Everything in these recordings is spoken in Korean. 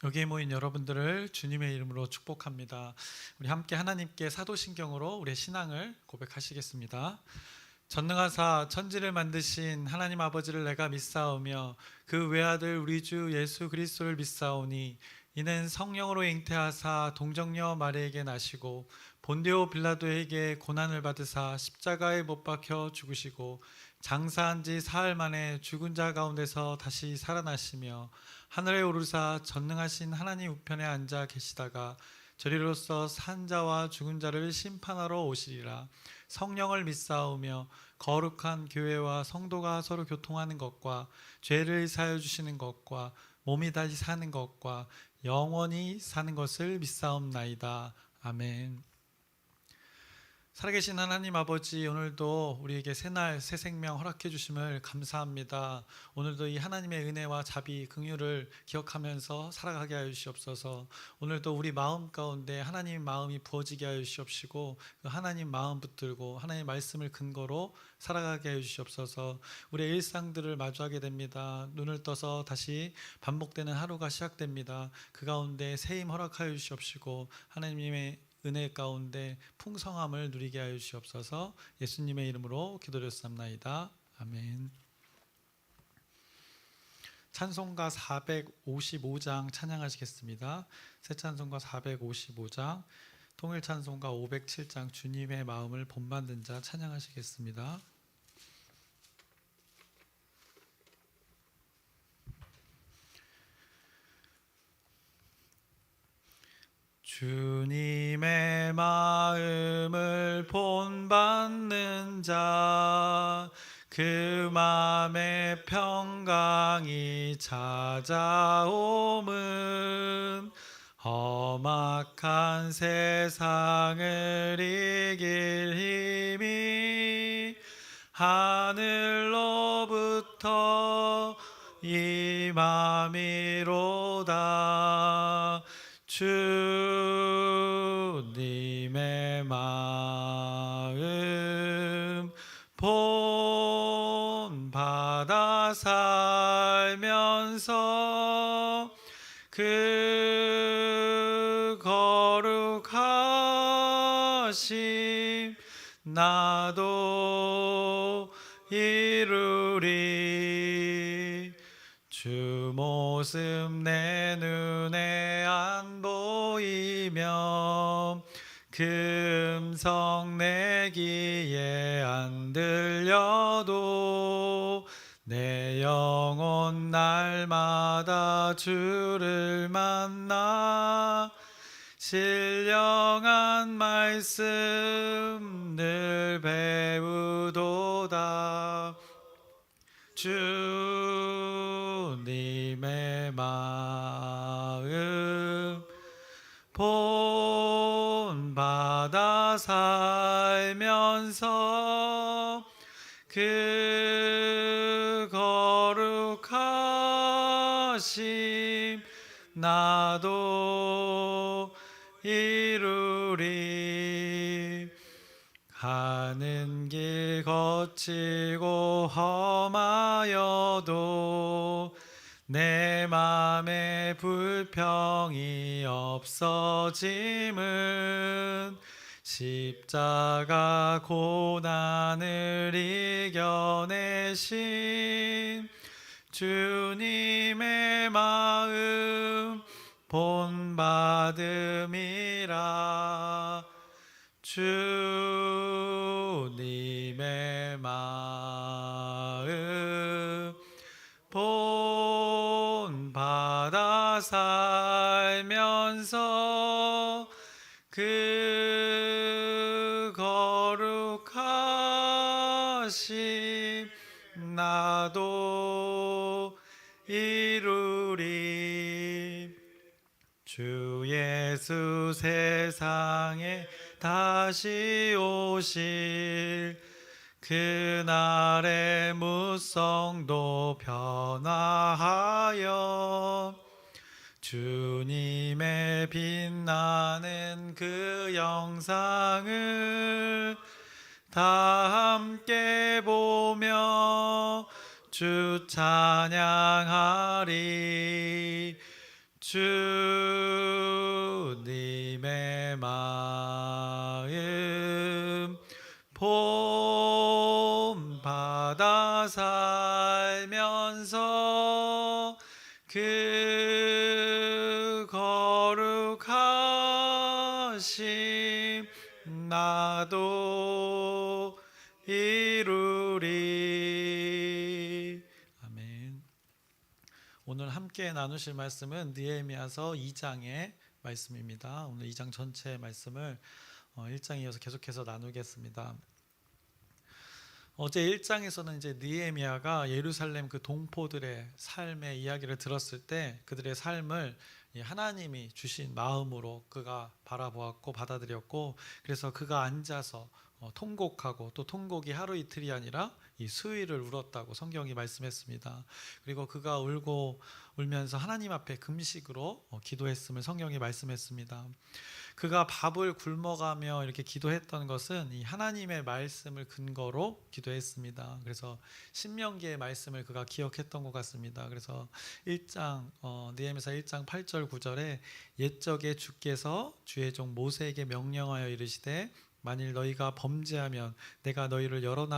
여기에 모인 여러분들을 주님의 이름으로 축복합니다. 우리 함께 하나님께 사도신경으로 우리의 신앙을 고백하시겠습니다. 전능하사 천지를 만드신 하나님 아버지를 내가 믿사오며 그 외아들 우리 주 예수 그리스도를 믿사오니 이는 성령으로 잉태하사 동정녀 마리에게 나시고 본디오 빌라도에게 고난을 받으사 십자가에 못 박혀 죽으시고 장사한 지 사흘 만에 죽은 자 가운데서 다시 살아나시며 하늘에 오르사 전능하신 하나님 우편에 앉아 계시다가 저리로서 산 자와 죽은 자를 심판하러 오시리라. 성령을 믿사오며 거룩한 교회와 성도가 서로 교통하는 것과 죄를 사하여 주시는 것과 몸이 다시 사는 것과 영원히 사는 것을 믿사옵나이다. 아멘. 살아계신 하나님 아버지, 오늘도 우리에게 새날 새 생명 허락해 주심을 감사합니다. 오늘도 이 하나님의 은혜와 자비 긍휼을 기억하면서 살아가게 하여 주시옵소서. 오늘도 우리 마음 가운데 하나님 마음이 부어지게 하여 주시옵시고 그 하나님 마음 붙들고 하나님 말씀을 근거로 살아가게 하여 주시옵소서. 우리의 일상들을 마주하게 됩니다. 눈을 떠서 다시 반복되는 하루가 시작됩니다. 그 가운데 새 힘 허락하여 주시옵시고 하나님의 은혜 가운데 풍성함을 누리게 하여 주시옵소서. 예수님의 이름으로 기도드렸사옵나이다. 아멘. 찬송가 455장 찬양하시겠습니다. 새 찬송가 455장, 통일 찬송가 507장 주님의 마음을 본받는 자 찬양하시겠습니다. 주님의 마음을 본받는 자, 그 마음의 평강이 찾아옴은 험악한 세상을 이길 힘이 하늘로부터 임함이로다. 주님의 마음 본받아 살면서 그 거룩하심 나도 이루리. 주 모습 내 눈에 안 보이며 그 음성 내 귀에 안 들려도 내 영혼 날마다 주를 만나 신령한 말씀 늘 배우도다. 주님의 마음 본받아 살면서 그 거룩하심 나도 이루리. 가는 길 거치고 험하여도 내 맘에 불평이 없어짐은 십자가 고난을 이겨내신 주님의 마음 본받음이라. 주님의 마음 본받아 살면서 그 거룩하심 나도 이루리. 주 예수 세상에 다시 오실 그날의 무성도 변화하여 주님의 빛나는 그 영상을 다 함께 보며 주 찬양하리. 주님의 마음 본받아 살면서 그 거룩하심 나도 이루리. 아멘. 오늘 함께 나누실 말씀은 느헤미야서 2장의 말씀입니다. 오늘 2장 전체의 말씀을 1장에 이어서 계속해서 나누겠습니다. 어제 1장에서는 이제 느헤미야가 예루살렘 그 동포들의 삶의 이야기를 들었을 때 그들의 삶을 하나님이 주신 마음으로 그가 바라보았고 받아들였고, 그래서 그가 앉아서 통곡하고, 또 통곡이 하루 이틀이 아니라 이 수일을 울었다고 성경이 말씀했습니다. 그리고 그가 울면서 하나님 앞에 금식으로 기도했음을 성경이 말씀했습니다. 그가 밥을 굶어가며 이렇게 기도했던 것은 이 하나님의 말씀을 근거로 기도했습니다. 그래서 신명기의 말씀을 그가 기억했던 것 같습니다. 그래서 1장 느헤미야서 1장 8절 9절에 옛적에 주께서 주의 종 모세에게 명령하여 이르시되 만일 너희가 범죄하면 내가 너희를 여러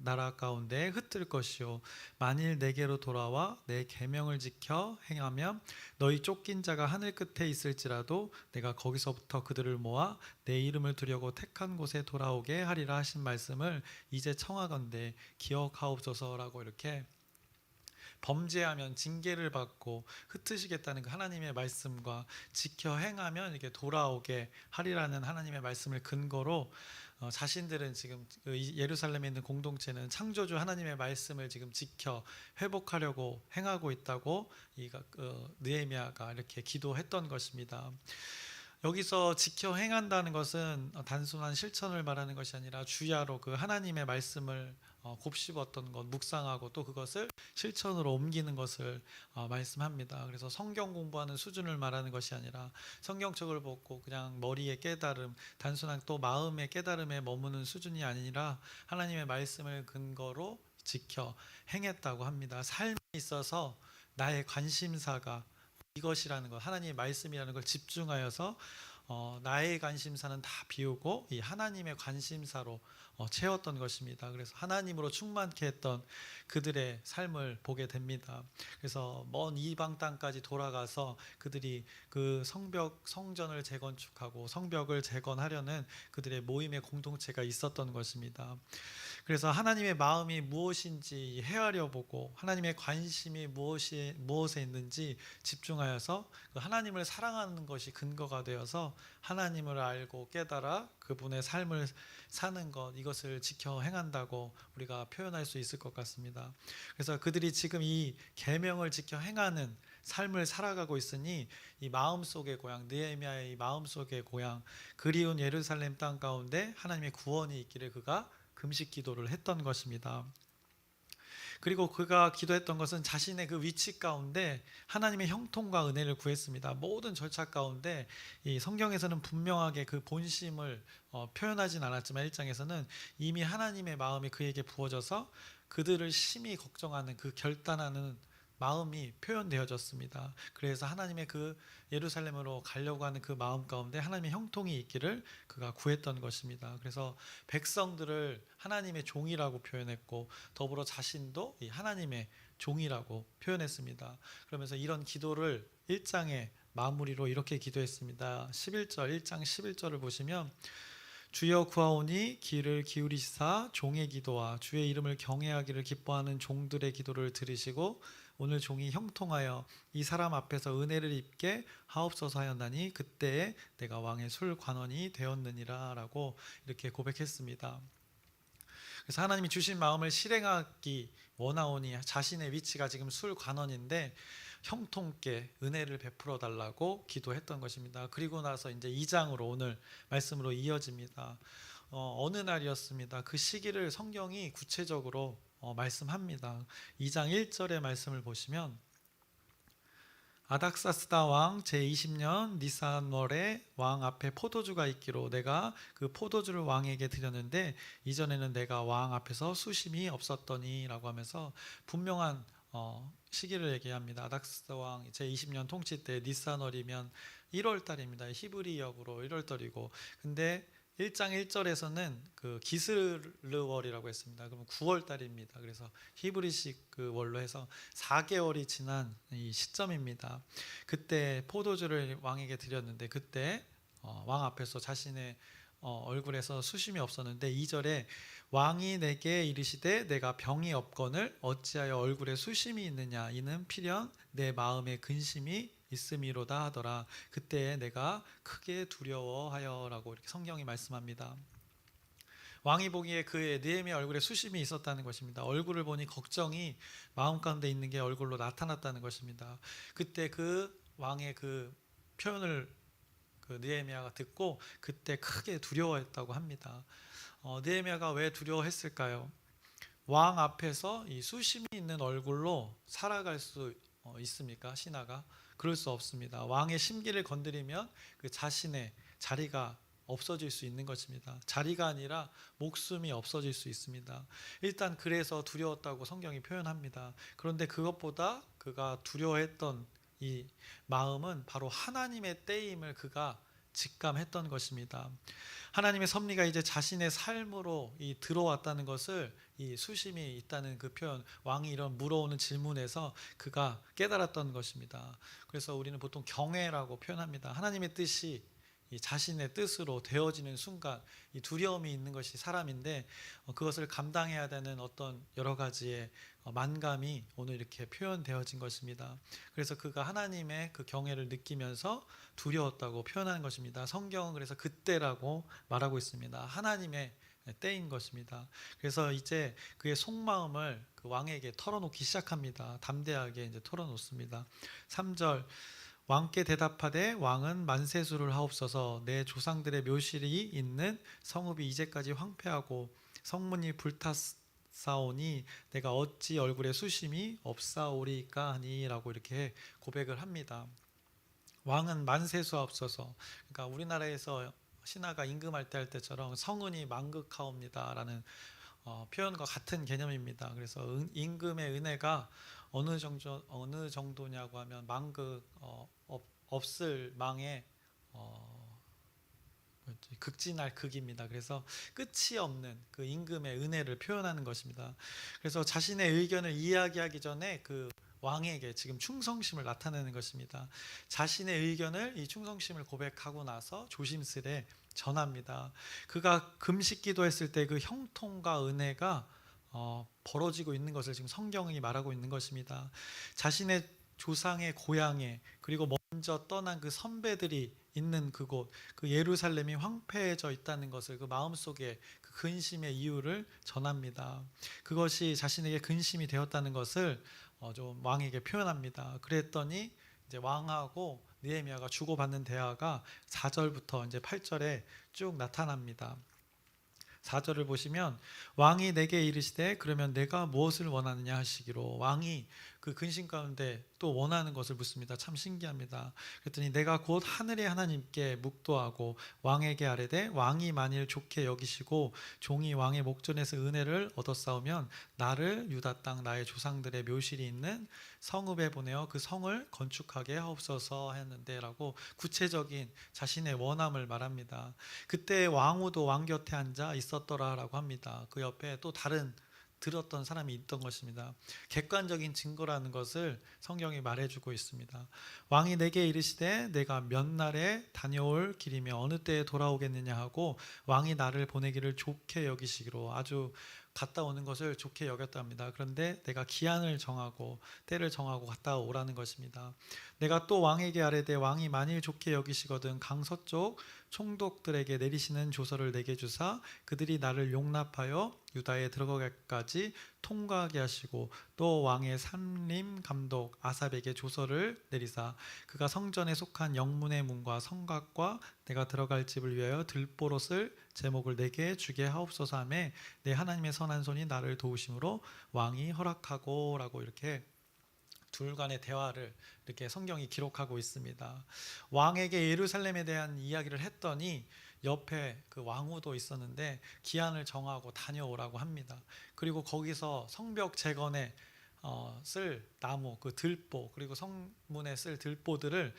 나라 가운데 흩을 것이요 만일 내게로 돌아와 내 계명을 지켜 행하면 너희 쫓긴 자가 하늘 끝에 있을지라도 내가 거기서부터 그들을 모아 내 이름을 두려고 택한 곳에 돌아오게 하리라 하신 말씀을 이제 청하건대 기억하옵소서라고, 이렇게 범죄하면 징계를 받고 흩으시겠다는 그 하나님의 말씀과 지켜 행하면 이렇게 돌아오게 하리라는 하나님의 말씀을 근거로 자신들은 지금 예루살렘에 있는 공동체는 창조주 하나님의 말씀을 지금 지켜 회복하려고 행하고 있다고 느헤미야가 이렇게 기도했던 것입니다. 여기서 지켜 행한다는 것은 단순한 실천을 말하는 것이 아니라 주야로 그 하나님의 말씀을 곱씹었던 것, 묵상하고 또 그것을 실천으로 옮기는 것을 말씀합니다. 그래서 성경 공부하는 수준을 말하는 것이 아니라 성경책을 보고 그냥 머리의 깨달음, 단순한 또 마음의 깨달음에 머무는 수준이 아니라 하나님의 말씀을 근거로 지켜 행했다고 합니다. 삶에 있어서 나의 관심사가 이것이라는 것, 하나님의 말씀이라는 걸 집중하여서 나의 관심사는 다 비우고 이 하나님의 관심사로 채웠던 것입니다. 그래서 하나님으로 충만케 했던 그들의 삶을 보게 됩니다. 그래서 먼 이방 땅까지 돌아가서 그들이 그 성전을 재건축하고 성벽을 재건하려는 그들의 모임의 공동체가 있었던 것입니다. 그래서 하나님의 마음이 무엇인지 헤아려 보고 하나님의 관심이 무엇에 있는지 집중하여서 그 하나님을 사랑하는 것이 근거가 되어서 하나님을 알고 깨달아 그분의 삶을 사는 것, 이것을 지켜 행한다고 우리가 표현할 수 있을 것 같습니다. 그래서 그들이 지금 이 계명을 지켜 행하는 삶을 살아가고 있으니 이 마음속의 고향, 느헤미야의 이 마음속의 고향, 그리운 예루살렘 땅 가운데 하나님의 구원이 있기를 그가 금식 기도를 했던 것입니다. 그리고 그가 기도했던 것은 자신의 그 위치 가운데 하나님의 형통과 은혜를 구했습니다. 모든 절차 가운데 이 성경에서는 분명하게 그 본심을 표현하진 않았지만 1장에서는 이미 하나님의 마음이 그에게 부어져서 그들을 심히 걱정하는 그 결단하는 마음이 표현되어졌습니다. 그래서 하나님의 그 예루살렘으로 가려고 하는 그 마음 가운데 하나님의 형통이 있기를 그가 구했던 것입니다. 그래서 백성들을 하나님의 종이라고 표현했고 더불어 자신도 이 하나님의 종이라고 표현했습니다. 그러면서 이런 기도를 1장의 마무리로 이렇게 기도했습니다. 1장 11절을 보시면 주여 구하오니 귀를 기울이시사 종의 기도와 주의 이름을 경외하기를 기뻐하는 종들의 기도를 들으시고 오늘 종이 형통하여 이 사람 앞에서 은혜를 입게 하옵소서 하였나니 그때에 내가 왕의 술 관원이 되었느니라 라고 이렇게 고백했습니다. 그래서 하나님이 주신 마음을 실행하기 원하오니 자신의 위치가 지금 술 관원인데 형통께 은혜를 베풀어 달라고 기도했던 것입니다. 그리고 나서 이제 2장으로 오늘 말씀으로 이어집니다. 어느 날이었습니다. 그 시기를 성경이 구체적으로 말씀합니다. 2장 1절의 말씀을 보시면 아닥사스다 왕 제20년 니산월에 왕 앞에 포도주가 있기로 내가 그 포도주를 왕에게 드렸는데 이전에는 내가 왕 앞에서 수심이 없었더니 라고 하면서 분명한 시기를 얘기합니다. 아닥스 왕 제20년 통치 때 니산월이면 1월 달입니다. 히브리역으로 1월 달이고, 근데 1장 1절에서는 그 기스르월이라고 했습니다. 그럼 9월 달입니다. 그래서 히브리식 그 월로 해서 4개월이 지난 이 시점입니다. 그때 포도주를 왕에게 드렸는데, 그때 왕 앞에서 자신의 얼굴에서 수심이 없었는데, 2절에 왕이 내게 이르시되 내가 병이 없거늘 어찌하여 얼굴에 수심이 있느냐, 이는 필연 내 마음에 근심이 있음이로다 하더라. 그때 내가 크게 두려워하여라고 이렇게 성경이 말씀합니다. 왕이 보기에 그의 느헤미야 얼굴에 수심이 있었다는 것입니다. 얼굴을 보니 걱정이 마음 가운데 있는 게 얼굴로 나타났다는 것입니다. 그때 그 왕의 그 표현을 그 느헤미야가 듣고 그때 크게 두려워했다고 합니다. 느헤미야가 왜 두려워했을까요? 왕 앞에서 이 수심이 있는 얼굴로 살아갈 수 있습니까? 신하가? 그럴 수 없습니다. 왕의 심기를 건드리면 그 자신의 자리가 없어질 수 있는 것입니다. 자리가 아니라 목숨이 없어질 수 있습니다. 일단 그래서 두려웠다고 성경이 표현합니다. 그런데 그것보다 그가 두려워했던 이 마음은 바로 하나님의 때임을 그가 직감했던 것입니다. 하나님의 섭리가 이제 자신의 삶으로 들어왔다는 것을, 이 수심이 있다는 그 표현, 왕이 이런 물어오는 질문에서 그가 깨달았던 것입니다. 그래서 우리는 보통 경외라고 표현합니다. 하나님의 뜻이 이 자신의 뜻으로 되어지는 순간 이 두려움이 있는 것이 사람인데, 그것을 감당해야 되는 어떤 여러 가지의 만감이 오늘 이렇게 표현되어진 것입니다. 그래서 그가 하나님의 그 경외를 느끼면서 두려웠다고 표현하는 것입니다. 성경은 그래서 그때라고 말하고 있습니다. 하나님의 때인 것입니다. 그래서 이제 그의 속마음을 그 왕에게 털어놓기 시작합니다. 담대하게 이제 털어놓습니다. 3절, 왕께 대답하되 왕은 만세수를 하옵소서. 내 조상들의 묘실이 있는 성읍이 이제까지 황폐하고 성문이 불탔사오니 내가 어찌 얼굴에 수심이 없사오리까 하니라고 이렇게 고백을 합니다. 왕은 만세수하옵소서. 그러니까 우리나라에서 신하가 임금할 때 할 때처럼 성은이 만극하옵니다라는 표현과 같은 개념입니다. 그래서 임금의 은혜가 어느 정도냐고 하면 만극, 없을 망에 극진할 극입니다. 그래서 끝이 없는 그 임금의 은혜를 표현하는 것입니다. 그래서 자신의 의견을 이야기하기 전에 그 왕에게 지금 충성심을 나타내는 것입니다. 자신의 의견을, 이 충성심을 고백하고 나서 조심스레 전합니다. 그가 금식 기도했을 때 그 형통과 은혜가 벌어지고 있는 것을 지금 성경이 말하고 있는 것입니다. 자신의 조상의 고향에, 그리고 먼저 떠난 그 선배들이 있는 그곳, 그 예루살렘이 황폐해져 있다는 것을, 그 마음속에 그 근심의 이유를 전합니다. 그것이 자신에게 근심이 되었다는 것을 좀 왕에게 표현합니다. 그랬더니 이제 왕하고 느헤미야가 주고받는 대화가 4절부터 이제 8절에 쭉 나타납니다. 4절을 보시면 왕이 내게 이르시되 그러면 내가 무엇을 원하느냐 하시기로, 왕이 그 근심 가운데 또 원하는 것을 묻습니다. 참 신기합니다. 그랬더니 내가 곧 하늘의 하나님께 묵도하고 왕에게 아뢰되 왕이 만일 좋게 여기시고 종이 왕의 목전에서 은혜를 얻었사오면 나를 유다 땅 나의 조상들의 묘실이 있는 성읍에 보내어 그 성을 건축하게 하옵소서 했는데 라고 구체적인 자신의 원함을 말합니다. 그때 왕후도 왕 곁에 앉아 있었더라라고 합니다. 그 옆에 또 다른 들었던 사람이 있던 것입니다. 객관적인 증거라는 것을 성경이 말해주고 있습니다. 왕이 내게 이르시되 내가 몇 날에 다녀올 길이며 어느 때에 돌아오겠느냐 하고 왕이 나를 보내기를 좋게 여기시기로, 아주 갔다 오는 것을 좋게 여겼다 합니다. 그런데 내가 기한을 정하고 때를 정하고 갔다 오라는 것입니다. 내가 또 왕에게 아뢰되 왕이 만일 좋게 여기시거든 강서쪽 총독들에게 내리시는 조서를 내게 주사 그들이 나를 용납하여 유다에 들어가기까지 통과하게 하시고, 또 왕의 산림 감독 아삽에게 조서를 내리사 그가 성전에 속한 영문의 문과 성곽과 내가 들어갈 집을 위하여 들보롯을 제목을 내게 주게 하옵소서 하매 내 하나님의 선한 손이 나를 도우심으로 왕이 허락하고 라고, 이렇게 둘 간의 대화를 이렇게 성경이 기록하고 있습니다. 왕에게 예루살렘에 대한 이야기를 했더니 옆에 그 왕후도 있었는데 기한을 정하고 다녀오라고 합니다. 그리고 거기서 성벽 재건에 쓸 나무, 그 들보, 그리고 성문에 쓸 들보들을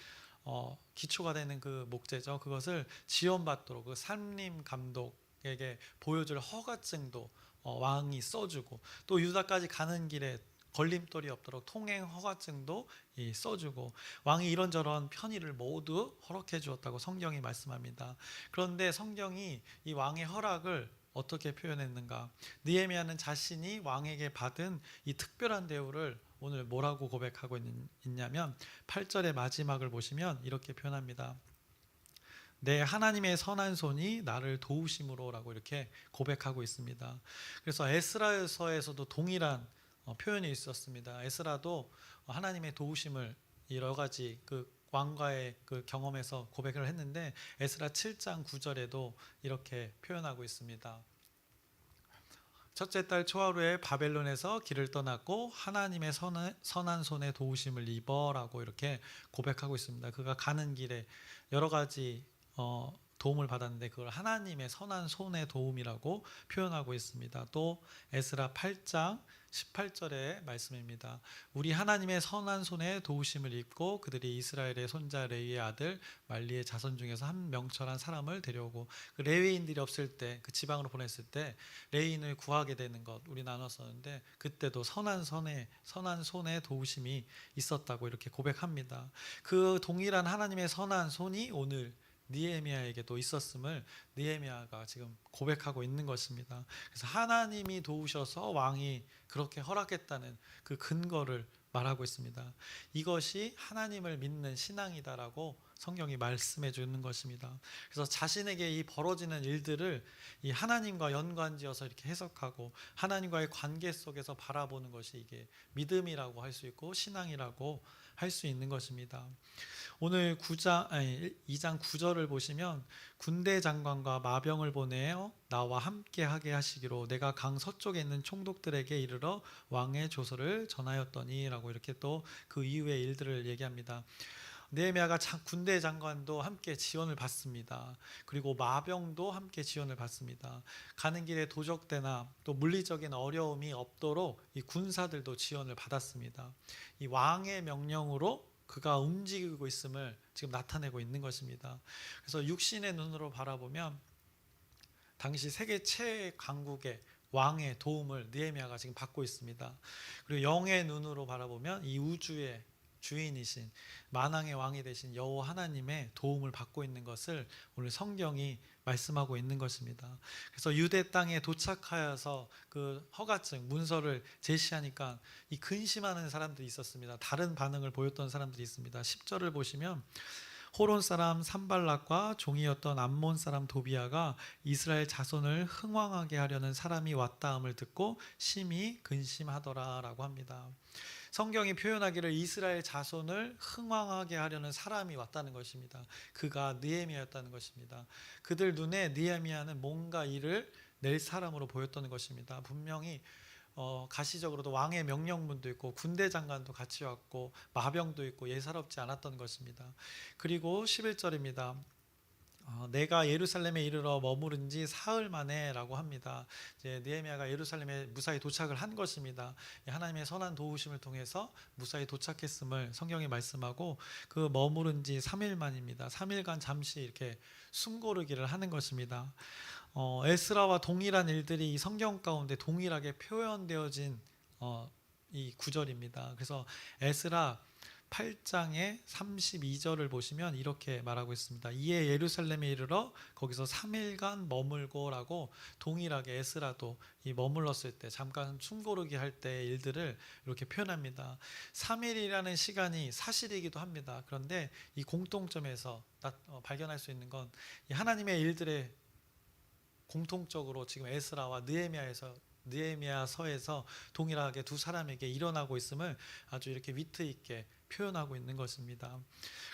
기초가 되는 그 목재죠. 그것을 지원받도록 그 산림 감독에게 보여줄 허가증도 왕이 써주고, 또 유다까지 가는 길에 걸림돌이 없도록 통행 허가증도 써주고, 왕이 이런저런 편의를 모두 허락해 주었다고 성경이 말씀합니다. 그런데 성경이 이 왕의 허락을 어떻게 표현했는가? 느헤미야는 자신이 왕에게 받은 이 특별한 대우를 오늘 뭐라고 고백하고 있냐면 8절의 마지막을 보시면 이렇게 표현합니다. 내 하나님의 선한 손이 나를 도우심으로라고 이렇게 고백하고 있습니다. 그래서 에스라서에서도 동일한 표현이 있었습니다. 에스라도 하나님의 도우심을 여러 가지 그 왕과의 그 경험에서 고백을 했는데 에스라 7장 9절에도 이렇게 표현하고 있습니다. 첫째 달 초하루에 바벨론에서 길을 떠났고 하나님의 선한 손의 도우심을 입어라고 이렇게 고백하고 있습니다. 그가 가는 길에 여러 가지 도움을 받았는데 그걸 하나님의 선한 손의 도움이라고 표현하고 있습니다. 또 에스라 8장 18절의 말씀입니다. 우리 하나님의 선한 손의 도우심을 입고 그들이 이스라엘의 손자 레위의 아들 말리의 자손 중에서 한 명철한 사람을 데려오고, 그 레위인들이 없을 때 그 지방으로 보냈을 때 레위인을 구하게 되는 것 우리 나눴었는데, 그때도 선한 손의 도우심이 있었다고 이렇게 고백합니다. 그 동일한 하나님의 선한 손이 오늘 느헤미야에게도 있었음을 느헤미야가 지금 고백하고 있는 것입니다. 그래서 하나님이 도우셔서 왕이 그렇게 허락했다는 그 근거를 말하고 있습니다. 이것이 하나님을 믿는 신앙이다라고 성경이 말씀해 주는 것입니다. 그래서 자신에게 이 벌어지는 일들을 이 하나님과 연관지어서 이렇게 해석하고 하나님과의 관계 속에서 바라보는 것이 이게 믿음이라고 할 수 있고 신앙이라고 할 수 있는 것입니다. 오늘 2장 9절을 보시면 군대 장관과 마병을 보내어 나와 함께 하게 하시기로 내가 강 서쪽에 있는 총독들에게 이르러 왕의 조서를 전하였더니 라고 이렇게 또 그 이후의 일들을 얘기합니다. 느헤미야가 군대 장관도 함께 지원을 받습니다. 그리고 마병도 함께 지원을 받습니다. 가는 길에 도적대나 또 물리적인 어려움이 없도록 이 군사들도 지원을 받았습니다. 이 왕의 명령으로 그가 움직이고 있음을 지금 나타내고 있는 것입니다. 그래서 육신의 눈으로 바라보면 당시 세계 최강국의 왕의 도움을 느헤미야가 지금 받고 있습니다. 그리고 영의 눈으로 바라보면 이 우주의 주인이신 만왕의 왕이 되신 여호와 하나님의 도움을 받고 있는 것을 오늘 성경이 말씀하고 있는 것입니다. 그래서 유대 땅에 도착하여서 그 허가증 문서를 제시하니까 이 근심하는 사람들이 있었습니다. 다른 반응을 보였던 사람들이 있습니다. 10절을 보시면 호론 사람 산발락과 종이었던 암몬 사람 도비아가 이스라엘 자손을 흥왕하게 하려는 사람이 왔다함을 듣고 심히 근심하더라라고 합니다. 성경이 표현하기를 이스라엘 자손을 흥왕하게 하려는 사람이 왔다는 것입니다. 그가 느헤미야였다는 것입니다. 그들 눈에 느헤미야는 뭔가 일을 낼 사람으로 보였던 것입니다. 분명히 가시적으로도 왕의 명령문도 있고 군대 장관도 같이 왔고 마병도 있고 예사롭지 않았던 것입니다. 그리고 11절입니다. 내가 예루살렘에 이르러 머무른 지 사흘 만에 라고 합니다. 이제 느헤미야가 예루살렘에 무사히 도착을 한 것입니다. 하나님의 선한 도우심을 통해서 무사히 도착했음을 성경이 말씀하고 그 머무른 지 3일 만입니다. 3일간 잠시 이렇게 숨고르기를 하는 것입니다. 에스라와 동일한 일들이 이 성경 가운데 동일하게 표현되어진 이 구절입니다. 그래서 에스라 8장의 32절을 보시면 이렇게 말하고 있습니다. 이에 예루살렘에 이르러 거기서 3일간 머물고라고 동일하게 에스라도 이 머물렀을 때 잠깐 숨고르기 할 때의 일들을 이렇게 표현합니다. 3일이라는 시간이 사실이기도 합니다. 그런데 이 공통점에서 발견할 수 있는 건 이 하나님의 일들의 공통적으로 지금 에스라와 느헤미야서에서 동일하게 두 사람에게 일어나고 있음을 아주 이렇게 위트 있게 표현하고 있는 것입니다.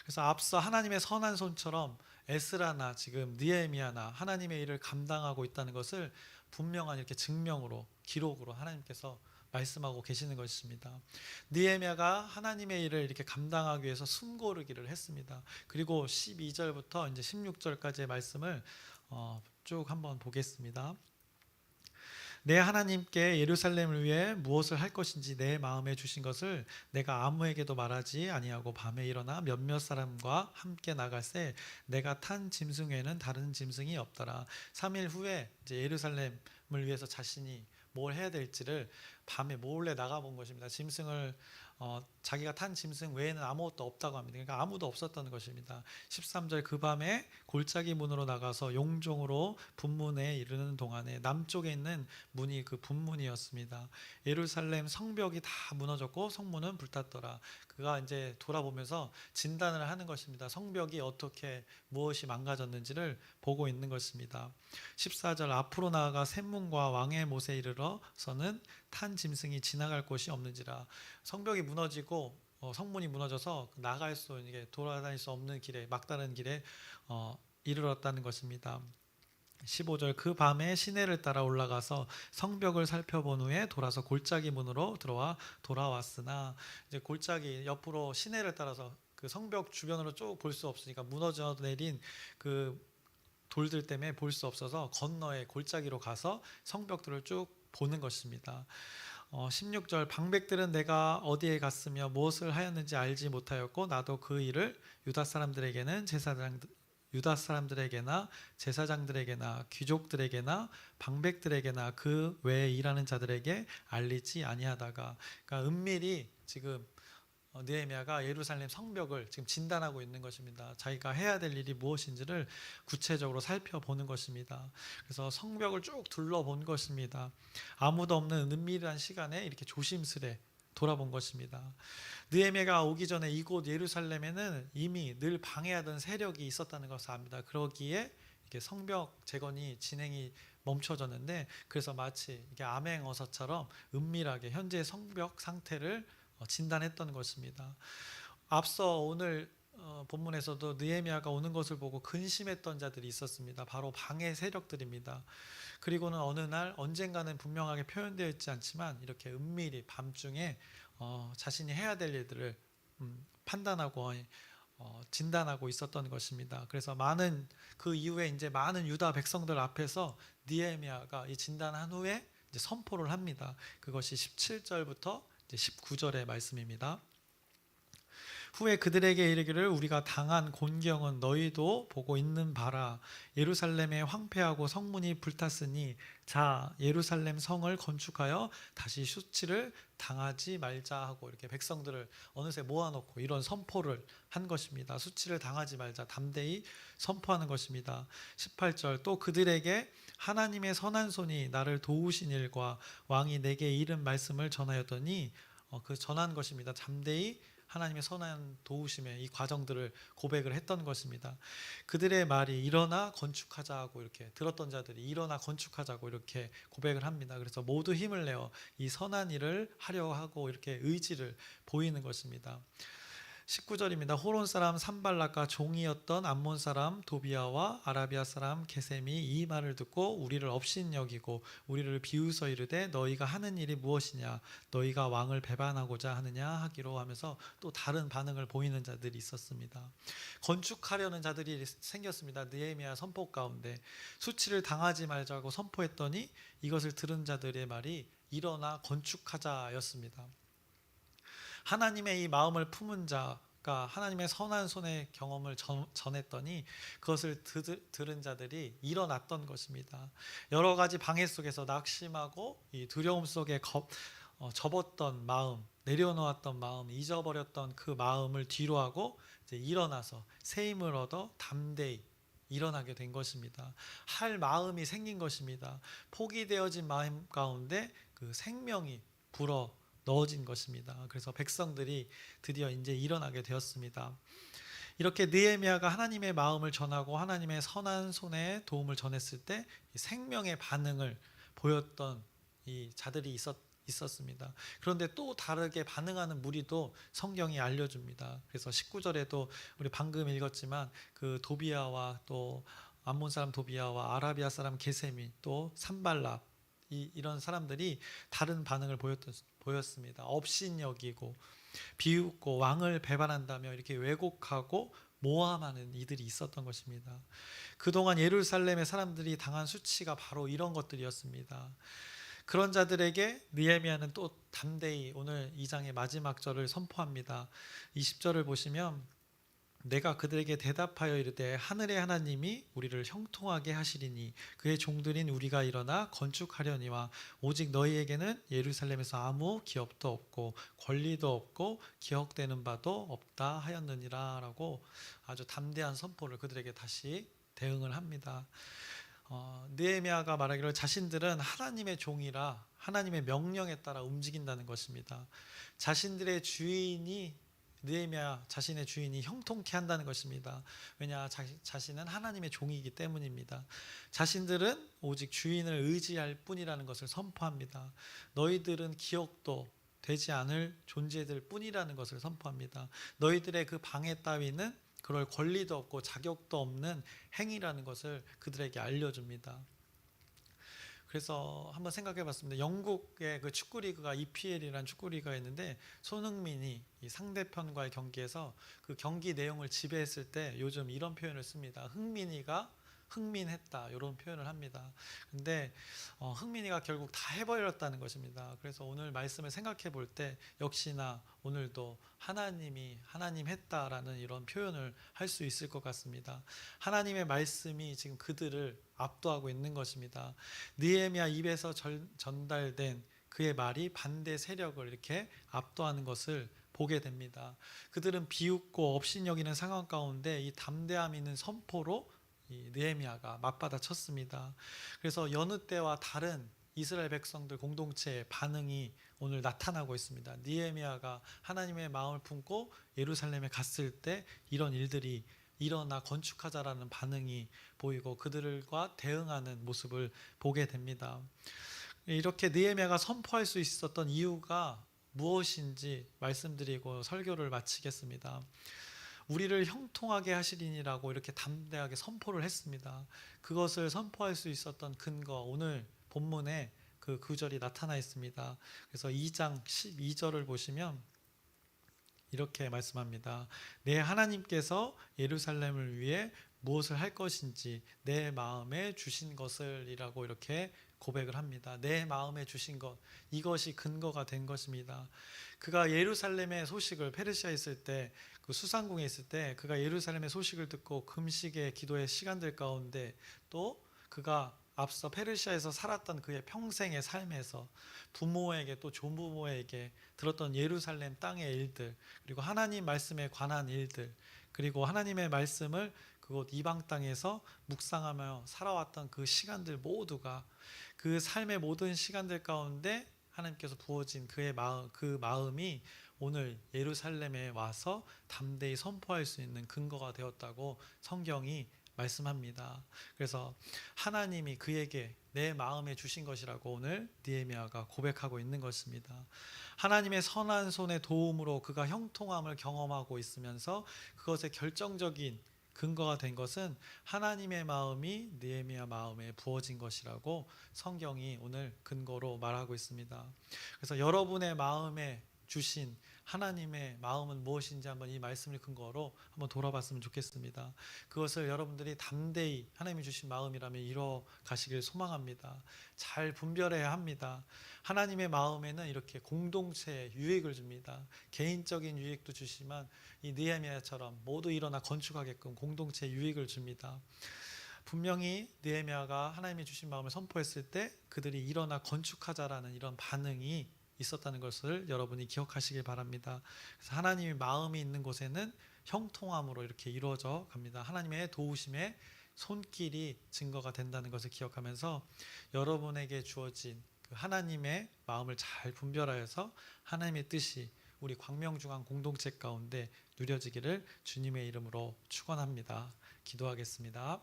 그래서 앞서 하나님의 선한 손처럼 에스라나 지금 느헤미야나 하나님의 일을 감당하고 있다는 것을 분명한 이렇게 증명으로 기록으로 하나님께서 말씀하고 계시는 것입니다. 느헤미야가 하나님의 일을 이렇게 감당하기 위해서 숨고르기를 했습니다. 그리고 12절부터 이제 16절까지의 말씀을 쭉 한번 보겠습니다. 내 하나님께 예루살렘을 위해 무엇을 할 것인지 내 마음에 주신 것을 내가 아무에게도 말하지 아니하고 밤에 일어나 몇몇 사람과 함께 나갈새 내가 탄 짐승 외에는 다른 짐승이 없더라. 3일 후에 이제 예루살렘을 위해서 자신이 뭘 해야 될지를 밤에 몰래 나가본 것입니다. 짐승을 자기가 탄 짐승 외에는 아무것도 없다고 합니다. 그러니까 아무도 없었던 것입니다. 13절 그 밤에 골짜기 문으로 나가서 용종으로 분문에 이르는 동안에 남쪽에 있는 문이 그 분문이었습니다. 예루살렘 성벽이 다 무너졌고 성문은 불탔더라. 그가 이제 돌아보면서 진단을 하는 것입니다. 성벽이 어떻게 무엇이 망가졌는지를 보고 있는 것입니다. 14절 앞으로 나아가 샘문과 왕의 못에 이르러서는 탄 짐승이 지나갈 곳이 없는지라. 성벽이 무너지고 성문이 무너져서 나갈 수 이게 돌아다닐 수 없는 길에 막다른 길에 이르렀다는 것입니다. 15절 그 밤에 시내를 따라 올라가서 성벽을 살펴본 후에 돌아서 골짜기 문으로 들어와 돌아왔으나 이제 골짜기 옆으로 시내를 따라서 그 성벽 주변으로 쭉 볼 수 없으니까 무너져 내린 그 돌들 때문에 볼 수 없어서 건너에 골짜기로 가서 성벽들을 쭉 보는 것입니다. 16절 방백들은 내가 어디에 갔으며 무엇을 하였는지 알지 못하였고 나도 그 일을 유다 사람들에게나 제사장들에게나 귀족들에게나 방백들에게나 그 외에 일하는 자들에게 알리지 아니하다가, 그러니까 은밀히 지금 느헤미야가 예루살렘 성벽을 지금 진단하고 있는 것입니다. 자기가 해야 될 일이 무엇인지를 구체적으로 살펴보는 것입니다. 그래서 성벽을 쭉 둘러본 것입니다. 아무도 없는 은밀한 시간에 이렇게 조심스레 돌아본 것입니다. 느헤미야가 오기 전에 이곳 예루살렘에는 이미 늘 방해하던 세력이 있었다는 것을 압니다. 그러기에 이렇게 성벽 재건이 진행이 멈춰졌는데, 그래서 마치 이게 암행어사처럼 은밀하게 현재 성벽 상태를 진단했던 것입니다. 앞서 오늘 본문에서도 느헤미야가 오는 것을 보고 근심했던 자들이 있었습니다. 바로 방해 세력들입니다. 그리고는 어느 날 언젠가는 분명하게 표현되어 있지 않지만 이렇게 은밀히 밤중에 자신이 해야 될 일들을 판단하고 진단하고 있었던 것입니다. 그래서 그 이후에 이제 많은 유다 백성들 앞에서 느헤미야가 이 진단한 후에 이제 선포를 합니다. 그것이 17절부터 19절의 말씀입니다. 후에 그들에게 이르기를 우리가 당한 곤경은 너희도 보고 있는 바라. 예루살렘에 황폐하고 성문이 불탔으니 자 예루살렘 성을 건축하여 다시 수치를 당하지 말자 하고 이렇게 백성들을 어느새 모아놓고 이런 선포를 한 것입니다. 수치를 당하지 말자 담대히 선포하는 것입니다. 18절 또 그들에게 하나님의 선한 손이 나를 도우신 일과 왕이 내게 이른 말씀을 전하였더니 그 전한 것입니다. 잠대히 하나님의 선한 도우심의 이 과정들을 고백을 했던 것입니다. 그들의 말이 일어나 건축하자고 이렇게 들었던 자들이 일어나 건축하자고 이렇게 고백을 합니다. 그래서 모두 힘을 내어 이 선한 일을 하려 하고 이렇게 의지를 보이는 것입니다. 19절입니다. 호론 사람 산발락과 종이었던 암몬 사람 도비아와 아라비아 사람 게셈이 이 말을 듣고 우리를 업신여기고 우리를 비웃어 이르되 너희가 하는 일이 무엇이냐 너희가 왕을 배반하고자 하느냐 하기로 하면서 또 다른 반응을 보이는 자들이 있었습니다. 건축하려는 자들이 생겼습니다. 느헤미야 선포 가운데 수치를 당하지 말자고 선포했더니 이것을 들은 자들의 말이 일어나 건축하자였습니다. 하나님의 이 마음을 품은 자가 하나님의 선한 손의 경험을 전했더니 그것을 들은 자들이 일어났던 것입니다. 여러 가지 방해 속에서 낙심하고 이 두려움 속에 접었던 마음, 내려놓았던 마음, 잊어버렸던 그 마음을 뒤로하고 이제 일어나서 새 힘을 얻어 담대히 일어나게 된 것입니다. 할 마음이 생긴 것입니다. 포기되어진 마음 가운데 그 생명이 불어 넣어진 것입니다. 그래서 백성들이 드디어 이제 일어나게 되었습니다. 이렇게 느헤미야가 하나님의 마음을 전하고 하나님의 선한 손의 도움을 전했을 때 생명의 반응을 보였던 이 자들이 있었습니다. 그런데 또 다르게 반응하는 무리도 성경이 알려줍니다. 그래서 19절에도 우리 방금 읽었지만 그 도비아와 또 암몬 사람 도비아와 아라비아 사람 게셈이 또 산발락 이런 사람들이 다른 반응을 보였습니다. 업신여기고 비웃고 왕을 배반한다며 이렇게 왜곡하고 모함하는 이들이 있었던 것입니다. 그동안 예루살렘의 사람들이 당한 수치가 바로 이런 것들이었습니다. 그런 자들에게 느헤미야는 또 담대히 오늘 2장의 마지막 절을 선포합니다. 20절을 보시면 내가 그들에게 대답하여 이르되 하늘의 하나님이 우리를 형통하게 하시리니 그의 종들인 우리가 일어나 건축하려니와 오직 너희에게는 예루살렘에서 아무 기업도 없고 권리도 없고 기억되는 바도 없다 하였느니라 라고 아주 담대한 선포를 그들에게 다시 대응을 합니다. 느헤미야가 말하기를 자신들은 하나님의 종이라 하나님의 명령에 따라 움직인다는 것입니다. 자신들의 주인이 느헤미야 자신의 주인이 형통케 한다는 것입니다. 왜냐 자신은 하나님의 종이기 때문입니다. 자신들은 오직 주인을 의지할 뿐이라는 것을 선포합니다. 너희들은 기억도 되지 않을 존재들 뿐이라는 것을 선포합니다. 너희들의 그 방해 따위는 그럴 권리도 없고 자격도 없는 행위라는 것을 그들에게 알려줍니다. 그래서 한번 생각해 봤습니다. 영국의 그 축구리그가 EPL이라는 축구리그가 있는데 손흥민이 이 상대편과의 경기에서 그 경기 내용을 지배했을 때 요즘 이런 표현을 씁니다. 흥민이가 흥민했다 이런 표현을 합니다. 근데 흥민이가 결국 다 해버렸다는 것입니다. 그래서 오늘 말씀을 생각해 볼 때 역시나 오늘도 하나님이 하나님 했다라는 이런 표현을 할 수 있을 것 같습니다. 하나님의 말씀이 지금 그들을 압도하고 있는 것입니다. 느헤미야 입에서 전달된 그의 말이 반대 세력을 이렇게 압도하는 것을 보게 됩니다. 그들은 비웃고 업신여기는 상황 가운데 이 담대함 있는 선포로 이 느헤미야가 맞받아쳤습니다. 그래서 여느 때와 다른 이스라엘 백성들 공동체의 반응이 오늘 나타나고 있습니다. 느헤미야가 하나님의 마음을 품고 예루살렘에 갔을 때 이런 일들이 일어나 건축하자라는 반응이 보이고 그들과 대응하는 모습을 보게 됩니다. 이렇게 느헤미야가 선포할 수 있었던 이유가 무엇인지 말씀드리고 설교를 마치겠습니다. 우리를 형통하게 하시리니라고 이렇게 담대하게 선포를 했습니다. 그것을 선포할 수 있었던 근거, 오늘 본문에 그 구절이 나타나 있습니다. 그래서 2장 12절을 보시면 이렇게 말씀합니다. 내 하나님께서 예루살렘을 위해 무엇을 할 것인지 내 마음에 주신 것을이라고 이렇게 고백을 합니다. 내 마음에 주신 것, 이것이 근거가 된 것입니다. 그가 예루살렘의 소식을 페르시아에 있을 때, 그 수상궁에 있을 때 그가 예루살렘의 소식을 듣고 금식의 기도의 시간들 가운데 또 그가 앞서 페르시아에서 살았던 그의 평생의 삶에서 부모에게 또 조부모에게 들었던 예루살렘 땅의 일들, 그리고 하나님 말씀에 관한 일들, 그리고 하나님의 말씀을 그곳 이방 땅에서 묵상하며 살아왔던 그 시간들 모두가 그 삶의 모든 시간들 가운데 하나님께서 부어진 그의 마음이 오늘 예루살렘에 와서 담대히 선포할 수 있는 근거가 되었다고 성경이 말씀합니다. 그래서 하나님이 그에게 내 마음에 주신 것이라고 오늘 느헤미야가 고백하고 있는 것입니다. 하나님의 선한 손의 도움으로 그가 형통함을 경험하고 있으면서 그것의 결정적인 근거가 된 것은 하나님의 마음이 느헤미야 마음에 부어진 것이라고 성경이 오늘 근거로 말하고 있습니다. 그래서 여러분의 마음에 주신 하나님의 마음은 무엇인지 한번 이 말씀을 근거로 한번 돌아봤으면 좋겠습니다. 그것을 여러분들이 담대히 하나님이 주신 마음이라면 이뤄 가시길 소망합니다. 잘 분별해야 합니다. 하나님의 마음에는 이렇게 공동체에 유익을 줍니다. 개인적인 유익도 주시지만 이 느헤미야처럼 모두 일어나 건축하게끔 공동체에 유익을 줍니다. 분명히 느헤미야가 하나님이 주신 마음을 선포했을 때 그들이 일어나 건축하자라는 이런 반응이 있었다는 것을 여러분이 기억하시길 바랍니다. 그래서 하나님의 마음이 있는 곳에는 형통함으로 이렇게 이루어져 갑니다. 하나님의 도우심의 손길이 증거가 된다는 것을 기억하면서 여러분에게 주어진 그 하나님의 마음을 잘 분별하여서 하나님의 뜻이 우리 광명중앙 공동체 가운데 누려지기를 주님의 이름으로 축원합니다. 기도하겠습니다.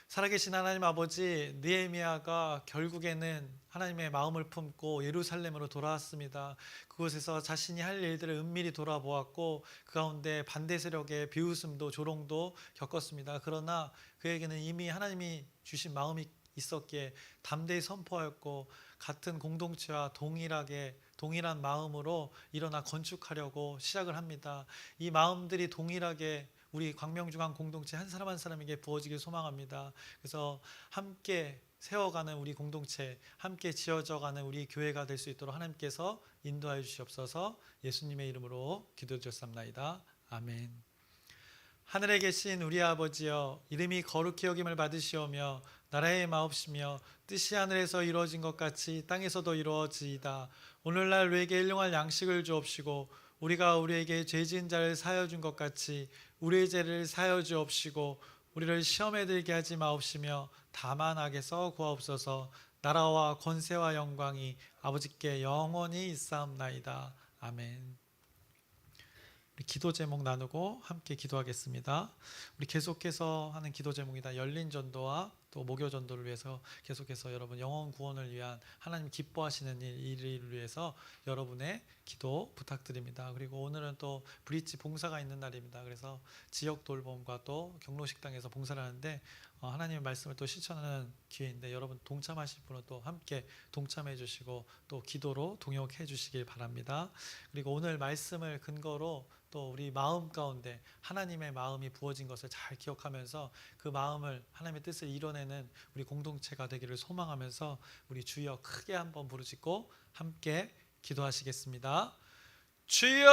살아계신 하나님 아버지, 느헤미야가 결국에는 하나님의 마음을 품고 예루살렘으로 돌아왔습니다. 그곳에서 자신이 할 일들을 은밀히 돌아보았고 그 가운데 반대 세력의 비웃음도 조롱도 겪었습니다. 그러나 그에게는 이미 하나님이 주신 마음이 있었기에 담대히 선포하였고 같은 공동체와 동일한 마음으로 일어나 건축하려고 시작을 합니다. 이 마음들이 동일하게 우리 광명중앙 공동체 한 사람 한 사람에게 부어지길 소망합니다. 그래서 함께 세워가는 우리 공동체, 함께 지어져가는 우리 교회가 될 수 있도록 하나님께서 인도하여 주시옵소서. 예수님의 이름으로 기도드렸사옵나이다. 아멘. 하늘에 계신 우리 아버지여, 이름이 거룩히 여김을 받으시오며 나라의 마옵시며 뜻이 하늘에서 이루어진 것 같이 땅에서도 이루어지이다. 오늘날 우리에게 일용할 양식을 주옵시고 우리가 우리에게 죄 지은 자를 사하여 준 것 같이 우리의 죄를 사하여 주옵시고 우리를 시험에 들게 하지 마옵시며 다만 악에서 구하옵소서. 나라와 권세와 영광이 아버지께 영원히 있사옵나이다. 아멘. 우리 기도 제목 나누고 함께 기도하겠습니다. 우리 계속해서 하는 기도 제목이다. 열린 전도와 또 목요 전도를 위해서 계속해서 여러분 영혼 구원을 위한 하나님 기뻐하시는 일을 위해서 여러분의 기도 부탁드립니다. 그리고 오늘은 또 브릿지 봉사가 있는 날입니다. 그래서 지역 돌봄과 또 경로식당에서 봉사를 하는데 하나님의 말씀을 또 실천하는 기회인데 여러분 동참하실 분은 또 함께 동참해 주시고 또 기도로 동역해 주시길 바랍니다. 그리고 오늘 말씀을 근거로 또 우리 마음 가운데 하나님의 마음이 부어진 것을 잘 기억하면서 그 마음을 하나님의 뜻을 이뤄내는 우리 공동체가 되기를 소망하면서 우리 주여 크게 한번 부르짖고 함께 기도하시겠습니다. 주여